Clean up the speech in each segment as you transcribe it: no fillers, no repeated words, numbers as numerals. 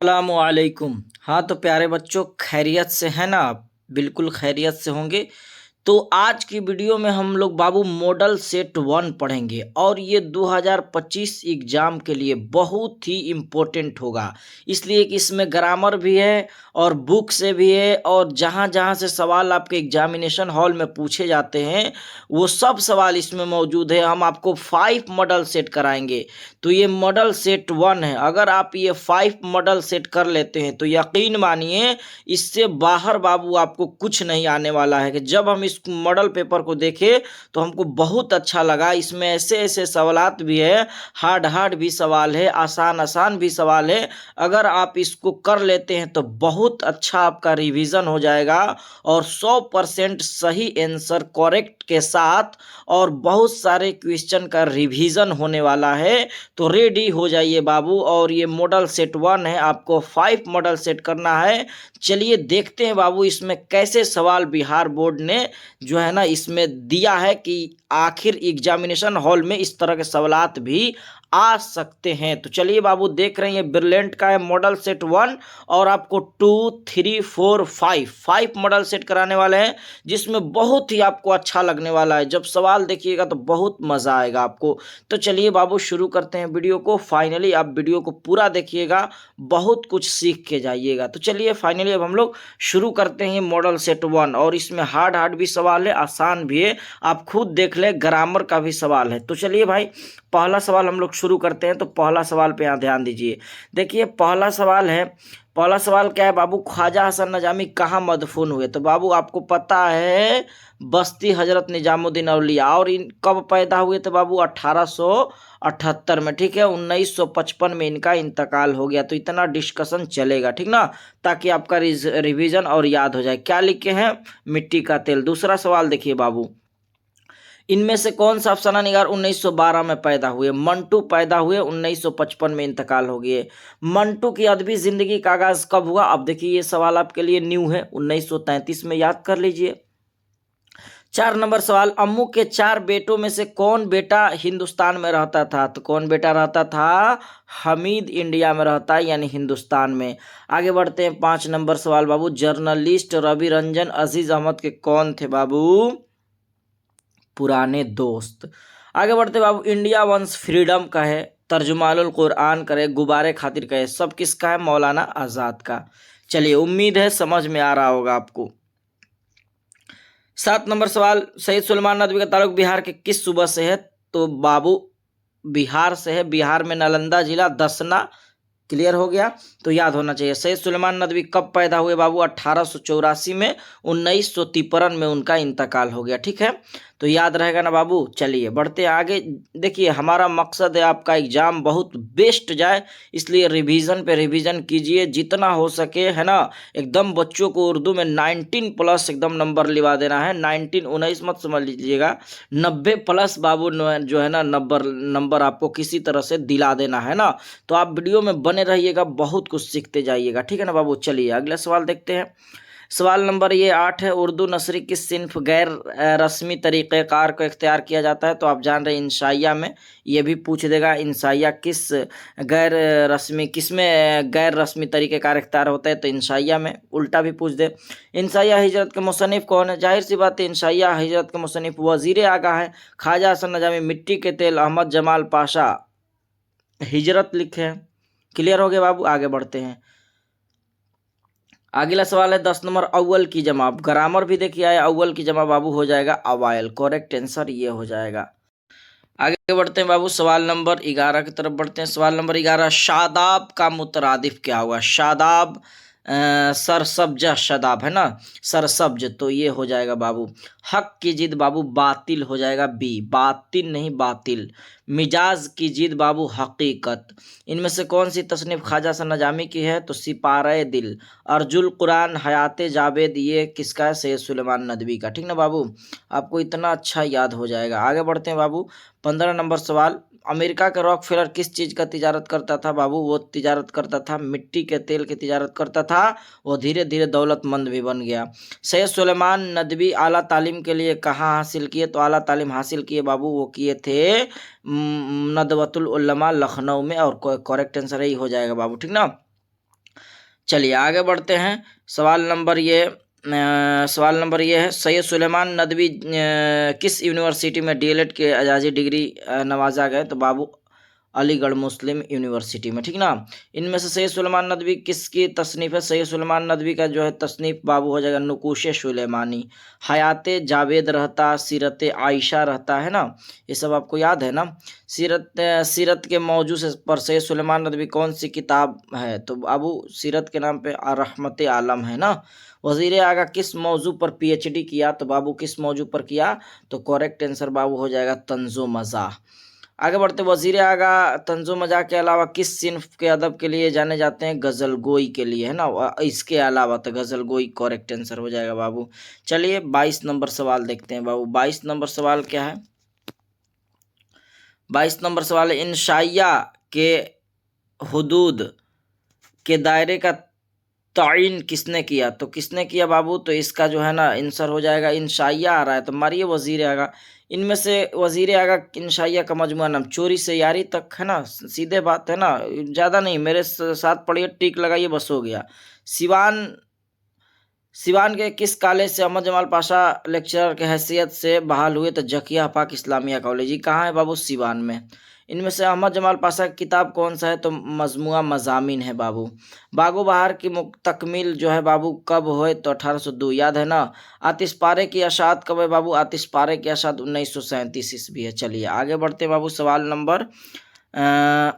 अस्सलामुअलैकुम। हाँ तो प्यारे बच्चों, खैरियत से हैं ना आप? बिल्कुल खैरियत से होंगे। तो आज की वीडियो में हम लोग बाबू मॉडल सेट 1 पढ़ेंगे और ये 2025 एग्जाम के लिए बहुत ही इम्पोर्टेंट होगा। इसलिए कि इसमें ग्रामर भी है और बुक से भी है, और जहाँ जहाँ से सवाल आपके एग्जामिनेशन हॉल में पूछे जाते हैं वो सब सवाल इसमें मौजूद है। हम आपको 5 मॉडल सेट कराएंगे। तो ये मॉडल सेट 1 है। अगर आप ये 5 मॉडल सेट कर लेते हैं तो यकीन मानिए इससे बाहर बाबू आपको कुछ नहीं आने वाला है। कि जब हम इस मॉडल पेपर को देखे तो हमको बहुत अच्छा लगा। इसमें ऐसे ऐसे सवालात भी है, हार्ड हार्ड भी सवाल है, आसान आसान भी सवाल है। अगर आप इसको कर लेते हैं तो बहुत अच्छा आपका रिवीजन हो जाएगा और 100% सही आंसर करेक्ट के साथ और बहुत सारे क्वेश्चन का रिवीजन होने वाला है। तो रेडी हो जाइए बाबू। और ये मॉडल सेट 1 है, आपको 5 मॉडल सेट करना है। चलिए देखते हैं बाबू इसमें कैसे सवाल बिहार बोर्ड ने जो है ना इसमें दिया है कि आखिर एग्जामिनेशन हॉल में इस तरह के सवालात भी आ सकते हैं। तो चलिए बाबू, देख रहे हैं ये ब्रिलियंट का है मॉडल सेट 1 और आपको 2 3 4 5 मॉडल सेट कराने वाले हैं, जिसमें बहुत ही आपको अच्छा लगने वाला है। जब सवाल देखिएगा तो बहुत मज़ा आएगा आपको। तो चलिए बाबू शुरू करते हैं वीडियो को। फाइनली आप वीडियो को पूरा देखिएगा, बहुत कुछ सीख के जाइएगा। तो चलिए फाइनली अब हम लोग शुरू करते हैं मॉडल सेट 1। और इसमें हार्ड हार्ड भी सवाल है, आसान भी है, आप खुद देख लें। ग्रामर का भी सवाल है। तो चलिए भाई, पहला सवाल हम लोग शुरू करते हैं। तो पहला सवाल पे यहाँ ध्यान दीजिए। देखिए पहला सवाल है, पहला सवाल क्या है बाबू? ख्वाजा हसन नजामी कहाँ मदफून हुए? तो बाबू आपको पता है बस्ती हजरत निजामुद्दीन औलिया। और इन कब पैदा हुए थे बाबू? 1878 में। ठीक है, 1955 में इनका इंतकाल हो गया। तो इतना डिस्कशन चलेगा, ठीक ना, ताकि आपका रिवीजन और याद हो जाए। क्या लिखे हैं? मिट्टी का तेल। दूसरा सवाल देखिए बाबू, इनमें से कौन सा अफसाना निगार 1912 में पैदा हुए? मंटू पैदा हुए, 1955 में इंतकाल हो गए। मंटू की अदबी जिंदगी का आगाज कब हुआ? अब देखिए ये सवाल आपके लिए न्यू है, 1933 में। याद कर लीजिए। 4 नंबर सवाल, अम्मू के 4 बेटों में से कौन बेटा हिंदुस्तान में रहता था? तो कौन बेटा रहता था? हमीद इंडिया में रहता है, यानी हिंदुस्तान में। आगे बढ़ते हैं। 5 नंबर सवाल बाबू, जर्नलिस्ट रवि रंजन अजीज अहमद के कौन थे बाबू? पुराने दोस्त। आगे बढ़ते बाबू, इंडिया वंस फ्रीडम का है, तर्जुमानुल कुरान करे, गुब्बारे खातिर का है, सब किसका है? मौलाना आज़ाद का। चलिए, उम्मीद है समझ में आ रहा होगा आपको। 7 नंबर सवाल, सैयद सुलेमान नदवी का ताल्लुक बिहार के किस सूबा से है? तो बाबू बिहार से है। बिहार में नालंदा जिला, दसना। क्लियर हो गया? तो याद होना चाहिए। सैयद सुलेमान नदवी कब पैदा हुए बाबू? 1884 में। 1953 में उनका इंतकाल हो गया। ठीक है, तो याद रहेगा ना बाबू। चलिए बढ़ते हैं आगे। देखिए हमारा मकसद है आपका एग्जाम बहुत बेस्ट जाए, इसलिए रिवीजन पे रिवीजन कीजिए जितना हो सके, है ना। एकदम बच्चों को उर्दू में 19 प्लस एकदम नंबर लिवा देना है। 19 19 मत समझ लीजिएगा, 90 प्लस बाबू जो है ना नंबर आपको किसी तरह से दिला देना है ना। तो आप वीडियो में बने रहिएगा, बहुत कुछ सीखते जाइएगा। ठीक है ना बाबू। चलिए अगला सवाल देखते हैं। सवाल नंबर ये 8 है, उर्दू नसरी किस सिन्फ गैर रस्मी तरीक़ेकार को इख्तियार किया जाता है? तो आप जान रहे हैं इंशाइया में। ये भी पूछ देगा इंशाइया किस गैर रस्मी, किस में गैर रस्मी तरीक़ेकार इख्तियार होता है? तो इंशाइया में। उल्टा भी पूछ दे, इंशाइया हिजरत के मुसन्निफ़ कौन है? जाहिर सी बात है इंशाइया हिजरत के मुसन्निफ़ वज़ीर आगा है ख्वाजा हसन नजामी। मिट्टी के तेल अहमद जमाल पाशा हिजरत लिखे हैं। क्लियर हो गया बाबू। आगे बढ़ते हैं। अगला सवाल है 10 नंबर, अव्वल की जमा। ग्रामर भी देखिए आया, अव्वल की जमा बाबू हो जाएगा अवायल। करेक्ट आंसर ये हो जाएगा। आगे बढ़ते हैं बाबू, सवाल नंबर 11 की तरफ बढ़ते हैं। सवाल नंबर 11, शादाब का मुतरादिफ क्या हुआ? शादाब सरसब्ज शदाब है ना, सरसब्ज। तो ये हो जाएगा बाबू हक की जिद बाबू, बातिल हो जाएगा बी। बातिल नहीं, बातिल। मिजाज की जिद बाबू, हकीकत। इनमें से कौन सी तसनीफ ख्वाजा हसन नजामी की है? तो सिपारे दिल। अर्जुल कुरान हयात जावेद ये किसका है? सैयद सुलेमान नदवी का। ठीक ना बाबू, आपको इतना अच्छा याद हो जाएगा। आगे बढ़ते हैं बाबू। 15 नंबर सवाल, अमेरिका का रॉकफेलर किस चीज़ का तिजारत करता था बाबू? वो तिजारत करता था मिट्टी के तेल की तिजारत करता था। वो धीरे धीरे दौलतमंद भी बन गया। सैयद सुलेमान नदवी आला तालीम के लिए कहाँ हासिल किए? तो आला तालीम हासिल किए बाबू वो किए थे नदवतुल उलमा लखनऊ में। और करेक्ट आंसर यही हो जाएगा बाबू। ठीक ना। चलिए आगे बढ़ते हैं। सवाल नंबर ये है, सैयद सुलेमान नदवी किस यूनिवर्सिटी में डीएलएड के एजाजी डिग्री नवाजा गए? तो बाबू अलीगढ़ मुस्लिम यूनिवर्सिटी में, ठीक ना। इनमें से सैयद सुलेमान नदवी किसकी तसनीफ है? सैयद सुलेमान नदवी का जो है तसनीफ बाबू हो जाएगा नुकूश सुलेमानी। हयाते जावेद रहता, सीरत आयशा रहता है ना, ये सब आपको याद है ना। सीरत के मौजू से पर सैयद सुलेमान नदवी कौन सी किताब है? तो बाबू सीरत के नाम पे रहमत आलम है ना। वजीर आगा किस मौजू पर पीएचडी किया? तो बाबू किस मौजू पर किया? तो करेक्ट आंसर बाबू हो जाएगा तंजो मज़ाह। आगे बढ़ते, वजीर आगा तंजो मज़ाह के अलावा किस सिन्फ के अदब के लिए जाने जाते हैं? गज़ल गोई के लिए, है ना। इसके अलावा तो गज़ल गोई करेक्ट आंसर हो जाएगा बाबू। चलिए 22 नंबर सवाल देखते हैं बाबू। 22 नंबर सवाल क्या है? 22 नंबर सवाल है, इंशाइया के हुदूद के दायरे का तयन किसने किया? तो किसने किया बाबू? तो इसका जो है ना आंसर हो जाएगा इंशाइया आ रहा है तो मारिए वजीर आगा। इनमें से वजीर आगा इंशाइया का मजमुआ नाम चोरी से यारी तक है ना, सीधे बात है ना, ज़्यादा नहीं, मेरे साथ पढ़िए, टिक लगाइए, बस हो गया। सिवान के किस कॉलेज से अहमद जमाल पाशा लेक्चरर के हैसियत से बहाल हुए? तो जकिया पाक इस्लामिया कॉलेज। ये कहाँ है बाबू? सिवान में। इनमें से अहमद जमाल पाशा की किताब कौन सा है? तो मजमुआ मज़ामीन है बाबू। बागो बहार की तकमील जो है बाबू कब हुए? तो 1802, याद है ना। आतिशपारे की अशात कब है बाबू? आतिशपारे की अशात 1937 ईस्वी है। चलिए आगे बढ़ते हैं बाबू, सवाल नंबर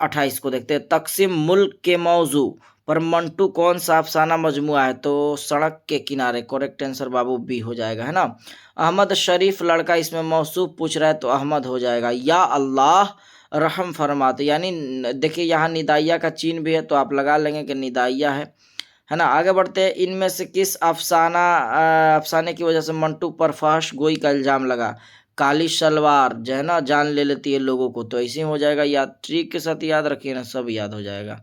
28 को देखते हैं। तकसीम मुल्क के मौजू पर मंटू कौन सा अफसाना मजमुआ है? तो सड़क के किनारे, करेक्ट आंसर बाबू बी हो जाएगा, है ना। अहमद शरीफ लड़का इसमें मौसूफ पूछ रहा है तो अहमद हो जाएगा। या अल्लाह रहम फरमाते, यानी देखिए यहाँ निदाइया का चीन भी है तो आप लगा लेंगे कि निदाइया है ना। आगे बढ़ते हैं, इनमें से किस अफसाने की वजह से मंटू पर फहश गोई का इल्जाम लगा? काली सलवार जो है ना जान ले लेती है लोगों को, तो ऐसे ही हो जाएगा। याद ट्रिक के साथ याद रखिए ना, सब याद हो जाएगा।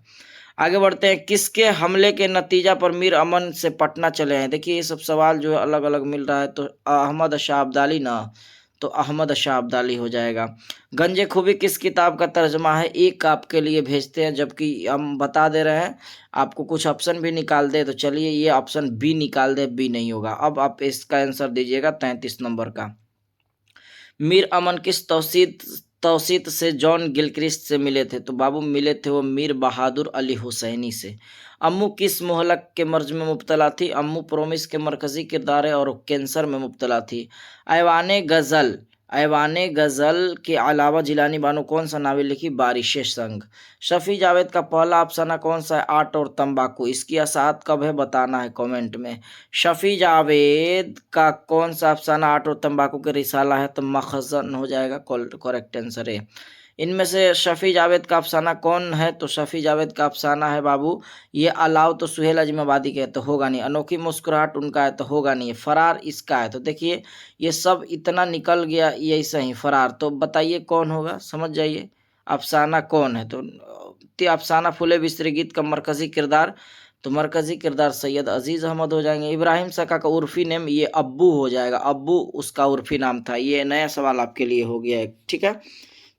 आगे बढ़ते हैं, किसके हमले के नतीजा पर मीर अमन से पटना चले हैं? देखिए ये सब सवाल जो है अलग अलग मिल रहा है, तो अहमद शाह अब्दाली ना, तो अहमद शाह अब्दाली हो जाएगा। गंजे खूबी किस किताब का तर्जमा है? एक आपके लिए भेजते हैं, जबकि हम बता दे रहे हैं आपको, कुछ ऑप्शन भी निकाल दे, तो चलिए ये ऑप्शन बी निकाल दे, बी नहीं होगा। अब आप इसका आंसर दीजिएगा 33 नंबर का। मीर अमन किस तौसीत से जॉन गिलक्रिस्ट से मिले थे? तो बाबू मिले थे वो मीर बहादुर अली हुसैनी से। अम्मू किस मोहलक के मर्ज में मुब्तला थी? अम्मू प्रोमिस के मरकजी किरदार है और कैंसर में मुब्तला थी। ऐवाने गज़ल के अलावा जिलानी बानो कौन सा नावल लिखी? बारिश संग। शफी जावेद का पहला अफसाना कौन सा है? आट और तंबाकू। इसकी असात कब है बताना है कमेंट में। शफी जावेद का कौन सा अफसाना आट और तंबाकू के रिसाला है? तो मखज़न हो जाएगा, करेक्ट आंसर है। इनमें से शफी जावेद का अफसाना कौन है? तो शफी जावेद का अफसाना है बाबू ये अलाव, तो सुहेल अजमाबादी के है तो होगा नहीं। अनोखी मुस्कुराहट उनका है तो होगा नहीं। फरार इसका है, तो देखिए ये सब इतना निकल गया, यही सही फरार। तो बताइए कौन होगा, समझ जाइए अफसाना कौन है। तो अफसाना फूले बिस्तरे गीत का मरकजी किरदार, तो मरकजी किरदार सैयद अजीज अहमद हो जाएंगे। इब्राहिम सका का उर्फी नेम, ये अब्बू हो जाएगा, अब्बू उसका उर्फी नाम था। ये नया सवाल आपके लिए हो गया है, ठीक है।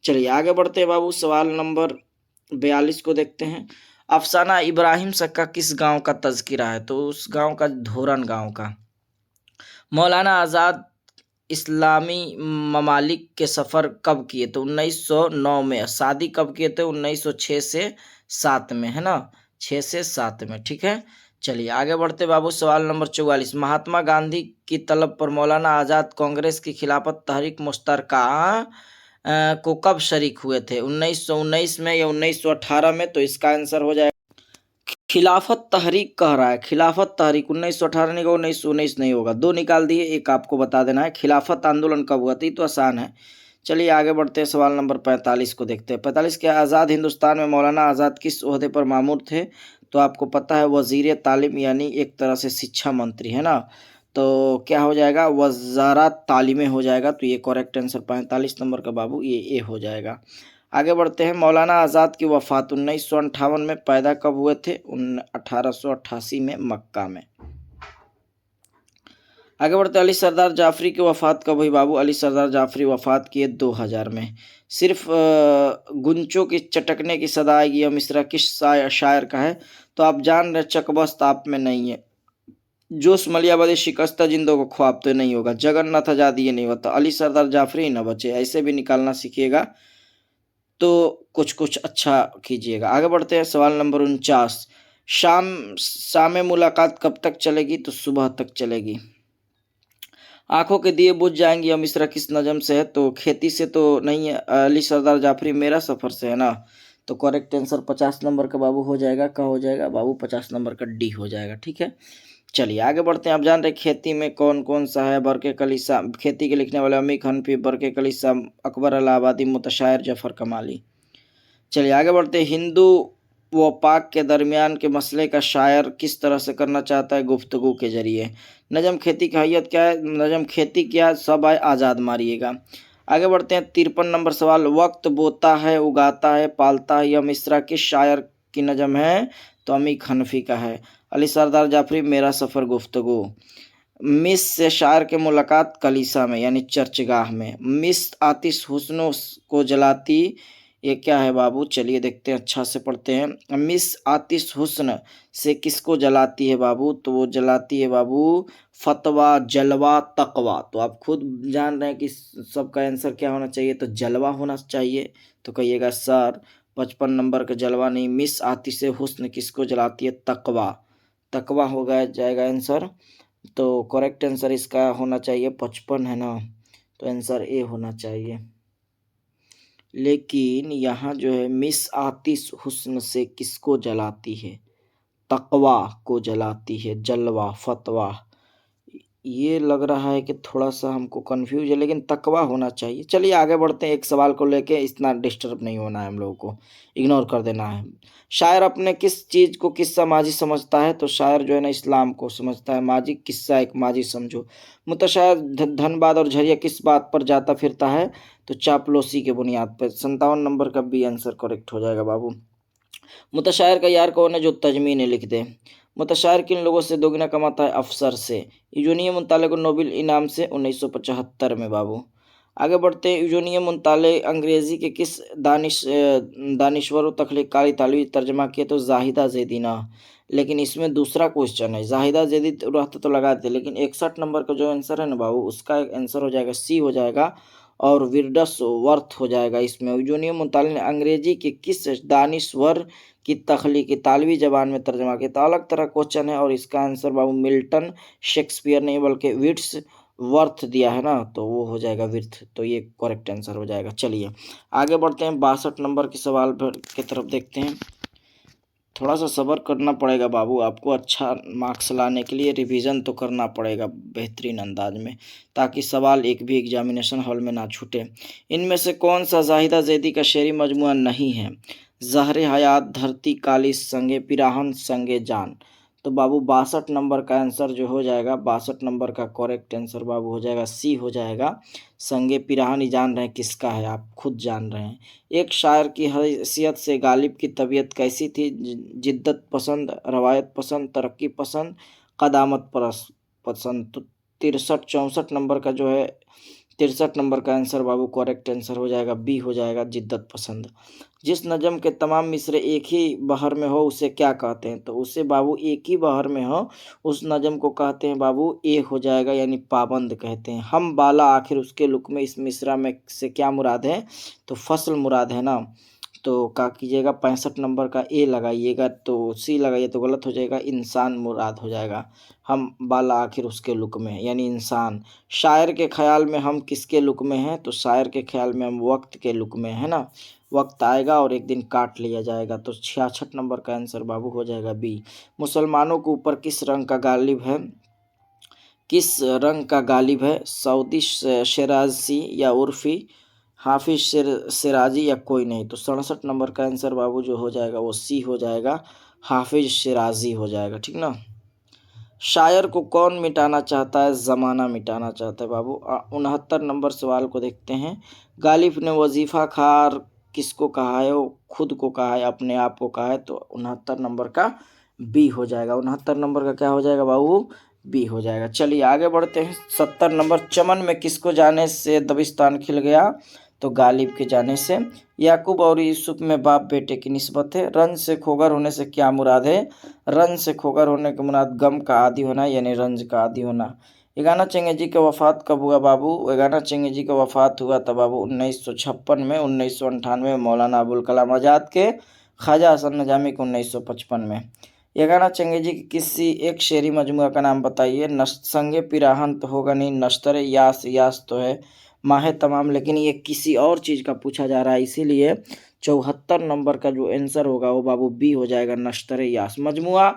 चलिए आगे बढ़ते हैं बाबू, सवाल नंबर 42 को देखते हैं। अफसाना इब्राहिम सक्का किस गांव का तज़किरा है? तो उस गांव का धोरन गांव का। मौलाना आज़ाद इस्लामी ममालिक के सफ़र कब किए? तो 1909 में। शादी कब किए थे? 1906 से 7 में, है ना, 6 से 7 में, ठीक है। चलिए आगे बढ़ते बाबू, सवाल नंबर 44। महात्मा गांधी की तलब पर मौलाना आज़ाद कांग्रेस की खिलाफत तहरीक मुश्तरका को कब शरीक हुए थे? 1919 में या 1918 में? तो इसका आंसर हो जाएगा खिलाफत तहरीक कह रहा है, खिलाफत तहरीक 1918 नहीं होगा, 1919 नहीं होगा, दो निकाल दिए, एक आपको बता देना है। खिलाफत आंदोलन कब हुआ था? तो आसान है। चलिए आगे बढ़ते हैं, सवाल नंबर 45 को देखते हैं। 45 के आज़ाद हिंदुस्तान में मौलाना आज़ाद किस ओहदे पर मामूर थे? तो आपको पता है वज़ीर तालीम, यानी एक तरह से शिक्षा मंत्री, है ना। तो क्या हो जाएगा? वज़ारत तालीम हो जाएगा। तो ये करेक्ट आंसर 45 नंबर का बाबू ये ए हो जाएगा। आगे बढ़ते हैं, मौलाना आज़ाद की वफ़ात 1958 में पैदा कब हुए थे? 1888 में मक्का में। आगे बढ़ते हैं, अली सरदार जाफरी की वफ़ात कब हुई बाबू? अली सरदार जाफरी वफ़ात किए 2000 में। सिर्फ गुंचों की चटकने की सदा आएगी, यह मिसरा किस शायर का है? तो आप जान रहे चकबस्त आप में नहीं है। जोश मलियाबादी शिकस्ता जिंदों को ख्वाब तो नहीं होगा, जगन्नाथ आजादी ये नहीं होता, अली सरदार जाफरी ही न बचे। ऐसे भी निकालना सीखिएगा तो कुछ कुछ अच्छा कीजिएगा। आगे बढ़ते हैं सवाल नंबर 49। शाम मुलाकात कब तक चलेगी? तो सुबह तक चलेगी। आंखों के दिए बुझ जाएंगी, यह मिसरा किस नजम से है? तो खेती से तो नहीं है, अली सरदार जाफरी मेरा सफर से है ना। तो करेक्ट आंसर 50 नंबर का बाबू हो जाएगा। क्या हो जाएगा बाबू? 50 नंबर का डी हो जाएगा। ठीक है, चलिए आगे बढ़ते हैं। आप जान रहे खेती में कौन कौन सा है? बरके कलीसा, खेती के लिखने वाले अमीर हनफी, बरके कलीसा, अकबर इलाहाबादी, मुतशायर जफर कमाली। चलिए आगे बढ़ते हैं। हिंदू व पाक के दरमियान के मसले का शायर किस तरह से करना चाहता है? गुफ्तगू के जरिए। नजम खेती की हैयत क्या है? नजम खेती क्या? सब आए आज़ाद मारिएगा। आगे बढ़ते हैं 53 नंबर सवाल। वक्त बोता है, उगाता है, पालता है, यह मिसरा किस शायर की नजम है? तो अमीर हनफी का है। अली सरदार जाफरी मेरा सफ़र गुफ्तगू। मिस से शायर के मुलाकात कलीसा में यानी चर्चगाह में। मिस आतिश हुस्न को जलाती, ये क्या है बाबू? चलिए देखते हैं, अच्छा से पढ़ते हैं। मिस आतिश हुस्न से किसको जलाती है बाबू? तो वो जलाती है बाबू फतवा, जलवा, तकवा। तो आप खुद जान रहे हैं कि सबका आंसर क्या होना चाहिए? तो जलवा होना चाहिए। तो कहिएगा सर 55 नंबर का जलवा नहीं, मिस आतिश हुस्न किसको जलाती है? तकवा। तकवा हो गया जाएगा आंसर। तो करेक्ट आंसर इसका होना चाहिए 55 है ना, तो आंसर ए होना चाहिए। लेकिन यहाँ जो है मिस आतिश हुस्न से किसको जलाती है? तकवा को जलाती है, जलवा, फतवा। ये लग रहा है कि थोड़ा सा हमको कंफ्यूज है, लेकिन तकवा होना चाहिए। चलिए आगे बढ़ते हैं। एक सवाल को लेके इतना डिस्टर्ब नहीं होना है, हम लोगों को इग्नोर कर देना है। शायर अपने किस चीज़ को किस्सा माजी समझता है? तो शायर जो है ना इस्लाम को समझता है माजी, किस्सा एक माजी समझो। मुतशायर धनबाद और झरिया किस बात पर जाता फिरता है? तो चापलूसी के बुनियाद पर। 57 नंबर का बी आंसर करेक्ट हो जाएगा बाबू। मुतशायर का यार कौन है? जो तजमीन लिख दे। मुतशायर किन लोगों से दोगुना कमाता है? अफसर से। यूजोनियम मुंताले को नोबेल इनाम से 1975 में बाबू। आगे बढ़ते हैं। यूजोनियम मुंताले अंग्रेजी के किस दानिश्वर तख्लीकारी तालवी तर्जमा किए? तो जाहिदा जैदीना। लेकिन इसमें दूसरा क्वेश्चन है, जाहिदा जैदी रहता तो लगा देते, लेकिन 61 नंबर का जो आंसर है ना बाबू, उसका आंसर हो जाएगा सी हो जाएगा, और विरडस वर्थ हो जाएगा इसमें। यूजोनियम मुंताले ने अंग्रेजी के किस दानिश्वर की तख्लीक इतालवी ज़बान में तर्जमा किया? तो अलग तरह क्वेश्चन है, और इसका आंसर बाबू मिल्टन शेक्सपियर नहीं बल्कि विट्स वर्थ दिया है ना, तो वो हो जाएगा विर्थ। तो ये करेक्ट आंसर हो जाएगा। चलिए आगे बढ़ते हैं। 62 नंबर के सवाल की तरफ देखते हैं। थोड़ा सा सब्र करना पड़ेगा बाबू, आपको अच्छा मार्क्स लाने के लिए रिवीजन तो करना पड़ेगा बेहतरीन अंदाज में, ताकि सवाल एक भी एग्जामिनेशन हॉल में ना छूटे। इनमें से कौन सा जाहिदा जैदी का शेरी मजमुआ नहीं है? ज़हर हयात, धरती काली, संगे पिराहन, संगे जान। तो बाबू 62 नंबर का आंसर जो हो जाएगा, 62 नंबर का करेक्ट आंसर बाबू हो जाएगा सी हो जाएगा। संगे पिराहन ही जान रहे हैं किसका है, आप खुद जान रहे हैं। एक शायर की हैसियत से गालिब की तबीयत कैसी थी? जिद्दत पसंद, रवायत पसंद, तरक्की पसंद, क़दामत पसंद। तो 63-64 नंबर का जो है, 63 नंबर का आंसर बाबू करेक्ट आंसर हो जाएगा, बी हो जाएगा, जिद्दत पसंद। जिस नज़म के तमाम मिसरे एक ही बहर में हो उसे क्या कहते हैं? तो उसे बाबू एक ही बहर में हो उस नज़म को कहते हैं बाबू, ए हो जाएगा, यानी पाबंद कहते हैं। हम बाला आखिर उसके लुक में, इस मिसरा में से क्या मुराद है? तो फसल मुराद है ना। तो क्या कीजिएगा, 65 नंबर का ए लगाइएगा, तो सी लगाइए तो गलत हो जाएगा, इंसान मुराद हो जाएगा। हम बाला आखिर उसके लुक में यानी इंसान। शायर के ख्याल में हम किसके लुक में हैं? तो शायर के ख्याल में हम वक्त के लुक में है ना। वक्त आएगा और एक दिन काट लिया जाएगा। तो 66 नंबर का आंसर बाबू हो जाएगा बी। मुसलमानों के ऊपर किस रंग का गालिब है? किस रंग का गालिब है? सऊदी, शेराजी या उर्फी, हाफिज सिराजी या कोई नहीं। तो 67 नंबर का आंसर बाबू जो हो जाएगा वो सी हो जाएगा, हाफिज शिराजी हो जाएगा। ठीक ना। शायर को कौन मिटाना चाहता है? ज़माना मिटाना चाहता है बाबू। 69 नंबर सवाल को देखते हैं। गालिब ने वजीफ़ा खार किसको कहा है? वो खुद को कहा है, अपने आप को कहा है। तो 69 नंबर का बी हो जाएगा। 69 नंबर का क्या हो जाएगा बाबू? बी हो जाएगा। चलिए आगे बढ़ते हैं। 70 नंबर, चमन में किसको जाने से दबिस्तान खिल गया? तो गालिब के जाने से। याकूब और यूसुफ में बाप बेटे की निस्बत है। रंज से खोगर होने से क्या मुराद है? रंज से खोगर होने के मुराद गम का आदी होना यानी रंज का आदी होना। यगाना चंगेजी का वफात कब हुआ बाबू? यगाना चंगेजी का वफात हुआ था बाबू 1956 में। 1998 में मौलाना अबुल कलाम आज़ाद के, ख्वाजा हसन नजामी के 1955 में। यगाना चंगेजी की किसी एक शेरी मजमुआ का नाम बताइए। संगे पिराहन तो होगा नहीं, नश्तरे यास, यास तो है, माहे तमाम, लेकिन ये किसी और चीज़ का पूछा जा रहा है, इसीलिए 74 नंबर का जो आंसर होगा वो बाबू बी हो जाएगा, नश्तरे यास। मजमुआ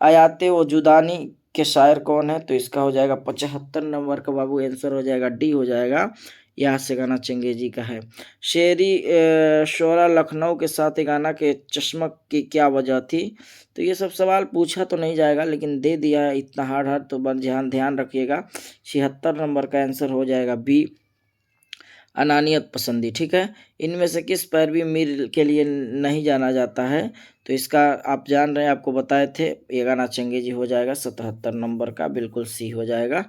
आयाते व जुदानी के शायर कौन है? तो इसका हो जाएगा 75 नंबर का बाबू आंसर हो जाएगा, डी हो जाएगा, यहाँ से गाना चंगेजी का है। शेरी शोरा लखनऊ के साथ गाना के चश्मक की क्या वजह थी? तो ये सब सवाल पूछा तो नहीं जाएगा, लेकिन दे दिया है इतना हार्ड हार्ड, तो बस ध्यान रखिएगा। 76 नंबर का आंसर हो जाएगा बी, अनानियत पसंदी। ठीक है, इनमें से किस पैरवी मीर के लिए नहीं जाना जाता है? तो इसका आप जान रहे हैं, आपको बताए थे, ये गाना चंगेजी हो जाएगा 77 नंबर का, बिल्कुल सी हो जाएगा।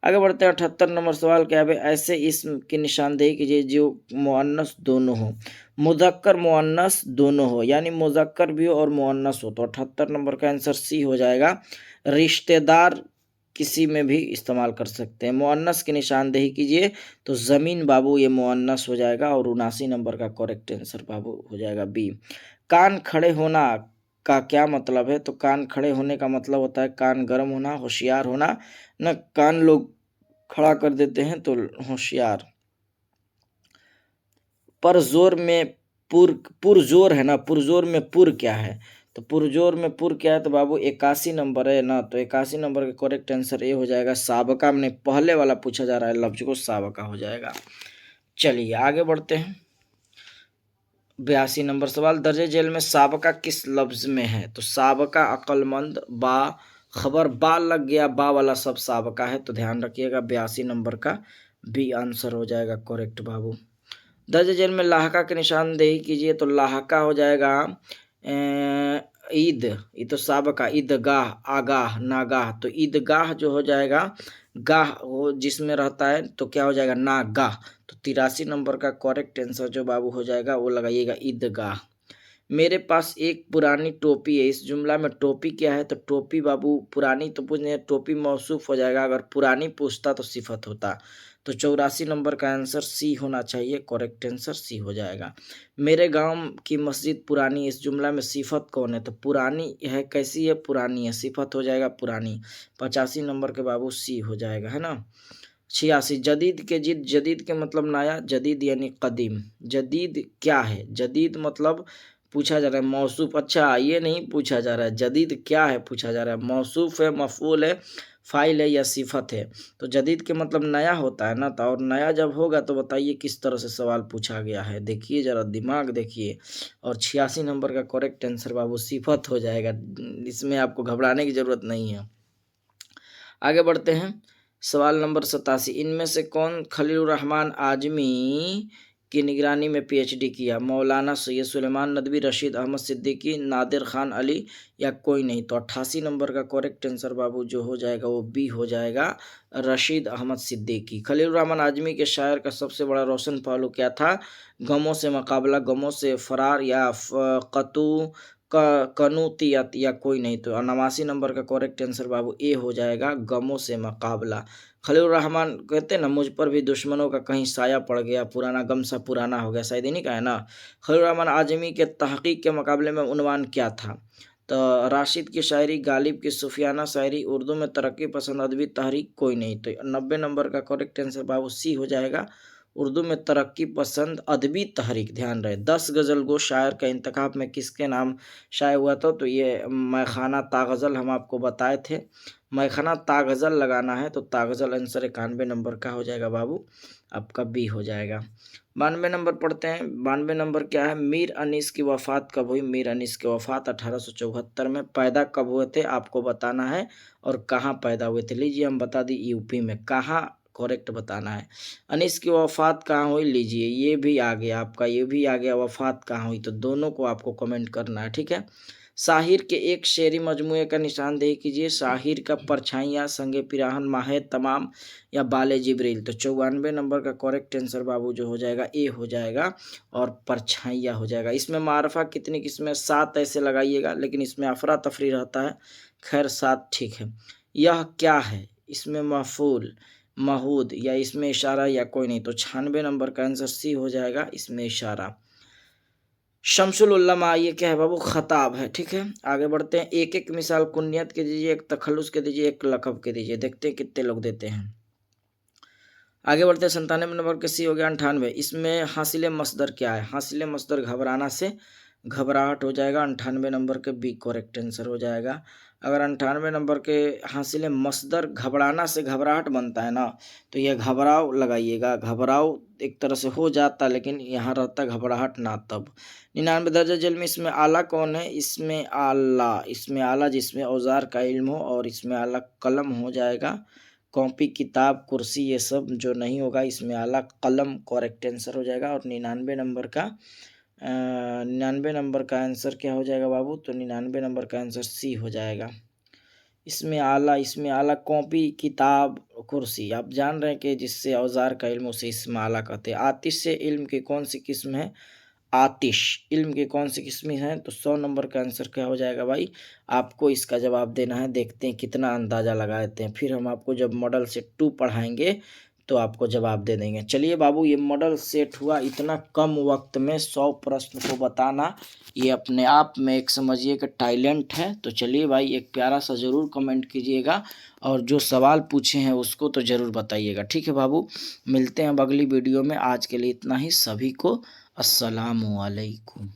आगे बढ़ते हैं 78 नंबर सवाल क्या है? ऐसे इस्म की निशानदेही कीजिए जो मुअन्नस दोनों हो, मुज़क्कर मुअन्नस दोनों हो, यानी मुज़क्कर भी हो और मुअन्नस हो। तो 78 नंबर का आंसर सी हो जाएगा, रिश्तेदार किसी में भी इस्तेमाल कर सकते हैं। मुअन्नस की निशानदेही कीजिए, तो ज़मीन बाबू ये मुअन्नस हो जाएगा, और 79 नंबर का करेक्ट आंसर बाबू हो जाएगा बी। कान खड़े होना का क्या मतलब है? तो कान खड़े होने का मतलब होता है कान गर्म होना, होशियार होना। न कान लोग खड़ा कर देते हैं तो होशियार। परजोर में पुरजोर है ना, पुरजोर में पुर क्या है? तो पुरजोर में पुर क्या है? तो बाबू 81 नंबर है ना, तो 81 नंबर का करेक्ट आंसर ए हो जाएगा, साबका में पहले वाला पूछा जा रहा है लफ्ज को, साबका हो जाएगा। चलिए आगे बढ़ते हैं। 82 नंबर सवाल, दर्जे जेल में साबका किस लफ्ज में है? तो साबका अक्लमंद, बा, खबर, बा लग गया, बा वाला सब साबका है, तो ध्यान रखिएगा 82 नंबर का बी आंसर हो जाएगा करेक्ट बाबू। दर्ज जेल में लाहका की निशानदेही कीजिए, तो लाहका हो जाएगा ईद, ये तो साबका, ईदगाह, आगाह, नागाह, तो ईदगाह जो हो जाएगा, गाह हो जिसमें रहता है, तो क्या हो जाएगा, नागाह। तो 83 नंबर का करेक्ट आंसर जो बाबू हो जाएगा वो लगाइएगा, ईदगाह। मेरे पास एक पुरानी टोपी है, इस जुमला में टोपी क्या है? तो टोपी बाबू पुरानी तो पूछने, टोपी मौसूफ हो जाएगा, अगर पुरानी पूछता तो सिफत होता। तो 84 नंबर का आंसर सी होना चाहिए, करेक्ट आंसर सी हो जाएगा। मेरे गांव की मस्जिद पुरानी, इस जुमला में सिफत कौन है? तो पुरानी है, कैसी है? पुरानी है, सिफत हो जाएगा पुरानी। 85 नंबर के बाबू सी हो जाएगा, है ना। 86 जदीद के जिद, जदीद के मतलब नया, जदीद यानी कदीम। जदीद क्या है? जदीद मतलब पूछा जा रहा है मौसूफ, अच्छा ये नहीं पूछा जा रहा है जदीद क्या है, पूछा जा रहा है मौसूफ है, मफूल है, फाइल है या सिफत है। तो जदीद के मतलब नया होता है ना, तो और नया जब होगा तो बताइए किस तरह से सवाल पूछा गया है, देखिए जरा दिमाग देखिए। और 86 नंबर का करेक्ट आंसर बाबू सिफत हो जाएगा, इसमें आपको घबराने की जरूरत नहीं है। आगे बढ़ते हैं, सवाल नंबर 87, इनमें से कौन खलीलुर रहमान आजमी की निगरानी में पीएचडी किया? मौलाना सैयद सुलेमान नदवी, रशीद अहमद सिद्दीकी, नादिर खान अली या कोई नहीं? तो 88 नंबर का करेक्ट आंसर बाबू जो हो जाएगा वो बी हो जाएगा, रशीद अहमद सिद्दीकी। खलीलुर रहमान आजमी के शायर का सबसे बड़ा रोशन पहलू क्या था? गमों से मुकाबला, गमों से फरार, या कनूतियत या कोई नहीं? तो 89 नंबर का करेक्ट आंसर बाबू ए हो जाएगा, गमों से मुकाबला। खलीलुर रहमान कहते हैं ना, मुझ पर भी दुश्मनों का कहीं साया पड़ गया, पुराना गम सा पुराना हो गया, शायद इन्हीं का है ना। खलीलुर रहमान आजमी के तहकीक के मुकाबले में उन्वान क्या था? तो राशिद की शायरी, गालिब की सूफियाना शायरी, उर्दू में तरक्की पसंद अदबी तहरीक, कोई नहीं? तो 90 नंबर का करेक्ट आंसर बाबू सी हो जाएगा, उर्दू में तरक्की पसंद अदबी तहरीक। ध्यान रहे 10 गज़ल गो शायर का इंतखाब में किसके नाम शाये हुआ था? तो ये मैखाना तागज़ल हम आपको बताए थे, मैखाना तागज़ल लगाना है, तो तागज़ल आंसर 91 नंबर का हो जाएगा बाबू, आपका बी हो जाएगा। 92 नंबर पढ़ते हैं। 92 नंबर क्या है? मीर अनीस की वफ़ात कब हुई? मीर अनीस की वफ़ात 1874 में। पैदा कब हुए थे आपको बताना है, और कहाँ पैदा हुए थे? लीजिए हम बता दी, यूपी में। कहाँ करेक्ट बताना है। अनीस की वफ़ात कहाँ हुई? लीजिए ये भी आ गया आपका, ये भी आ गया, वफ़ात कहाँ हुई? तो दोनों को आपको कमेंट करना है, ठीक है। शाहिर के एक शेरी मजमूए का निशानदेही कीजिए। शाहिर का परछाइयाँ, संगे पिराहन, माहे तमाम या बाले जिब्रील। तो 94 नंबर का करेक्ट आंसर बाबू जो हो जाएगा ए हो जाएगा और परछाइयाँ हो जाएगा। इसमें मारफा कितनी किस्में 7 ऐसे लगाइएगा, लेकिन इसमें अफरा तफरी रहता है। खैर 7 ठीक है। यह क्या है, इसमें मफूल, महूद या इसमें इशारा या कोई नहीं। तो 96 नंबर का आंसर सी हो जाएगा, इसमें इशारा। शमसुल उल्लमा, ये क्या है बाबू, खताब है। ठीक है, आगे बढ़ते हैं। एक एक मिसाल कुन्नियत के दीजिए, एक तखल्लुस के दीजिए, एक लक़ब के दीजिए। देखते हैं कितने लोग देते हैं। आगे बढ़ते हैं। 97 नंबर के सी हो गया 98। इसमें हासिल मसदर क्या है? हासिल मसदर घबराना से घबराहट हो जाएगा। 98 नंबर के बी करेक्ट आंसर हो जाएगा। अगर 98 नंबर के हासिल मसदर घबराना से घबराहट बनता है ना, तो यह घबराव लगाइएगा। घबराव एक तरह से हो जाता, लेकिन यहाँ रहता घबराहट ना तब। 99 दर्जा जेल में इसमें आला कौन है? इसमें आला जिसमें औजार का इल्म हो, और इसमें आला कलम हो जाएगा। कॉपी, किताब, कुर्सी ये सब जो नहीं होगा, इसमें आला कलम करेक्ट आंसर हो जाएगा। और 99 नंबर का आंसर क्या हो जाएगा बाबू? तो 99 नंबर का आंसर सी हो जाएगा। इसमें आला कॉपी, किताब, कुर्सी। आप जान रहे हैं कि जिससे औजार का इल्म उसे इसमें आला कहते हैं। आतिश से इल्म की कौन सी किस्म है? आतिश इल्म की कौन सी किस्में हैं? तो 100 नंबर का आंसर क्या हो जाएगा भाई? आपको इसका जवाब देना है। देखते हैं कितना अंदाज़ा लगा देते हैं, फिर हम आपको जब मॉडल सेट 2 पढ़ाएंगे तो आपको जवाब दे देंगे। चलिए बाबू, ये मॉडल सेट हुआ। इतना कम वक्त में 100 प्रश्न को बताना, ये अपने आप में एक समझिए कि टैलेंट है। तो चलिए भाई, एक प्यारा सा ज़रूर कमेंट कीजिएगा, और जो सवाल पूछे हैं उसको तो ज़रूर बताइएगा। ठीक है बाबू, मिलते हैं अब अगली वीडियो में। आज के लिए इतना ही। सभी को अस्सलामु अलैकुम।